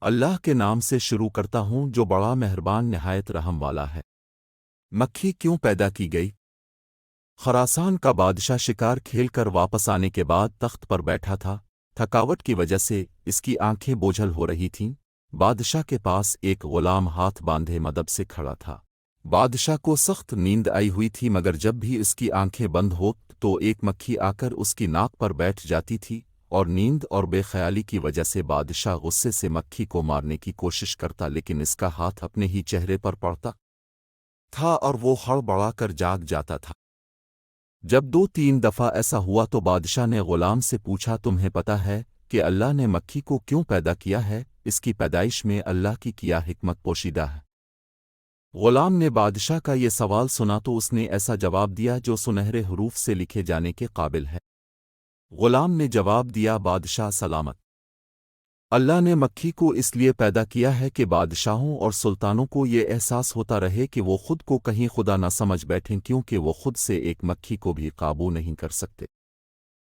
اللہ کے نام سے شروع کرتا ہوں جو بڑا مہربان نہایت رحم والا ہے۔ مکھی کیوں پیدا کی گئی؟ خراسان کا بادشاہ شکار کھیل کر واپس آنے کے بعد تخت پر بیٹھا تھا۔ تھکاوٹ کی وجہ سے اس کی آنکھیں بوجھل ہو رہی تھیں۔ بادشاہ کے پاس ایک غلام ہاتھ باندھے مدب سے کھڑا تھا۔ بادشاہ کو سخت نیند آئی ہوئی تھی، مگر جب بھی اس کی آنکھیں بند ہو تو ایک مکھی آ کر اس کی ناک پر بیٹھ جاتی تھی، اور نیند اور بے خیالی کی وجہ سے بادشاہ غصے سے مکھی کو مارنے کی کوشش کرتا، لیکن اس کا ہاتھ اپنے ہی چہرے پر پڑتا تھا اور وہ ہڑبڑا کر جاگ جاتا تھا۔ جب 2-3 دفعہ ایسا ہوا تو بادشاہ نے غلام سے پوچھا، تمہیں پتہ ہے کہ اللہ نے مکھی کو کیوں پیدا کیا ہے؟ اس کی پیدائش میں اللہ کی کیا حکمت پوشیدہ ہے؟ غلام نے بادشاہ کا یہ سوال سنا تو اس نے ایسا جواب دیا جو سنہرے حروف سے لکھے جانے کے قابل ہے۔ غلام نے جواب دیا، بادشاہ سلامت، اللہ نے مکھی کو اس لیے پیدا کیا ہے کہ بادشاہوں اور سلطانوں کو یہ احساس ہوتا رہے کہ وہ خود کو کہیں خدا نہ سمجھ بیٹھیں، کیونکہ وہ خود سے ایک مکھی کو بھی قابو نہیں کر سکتے۔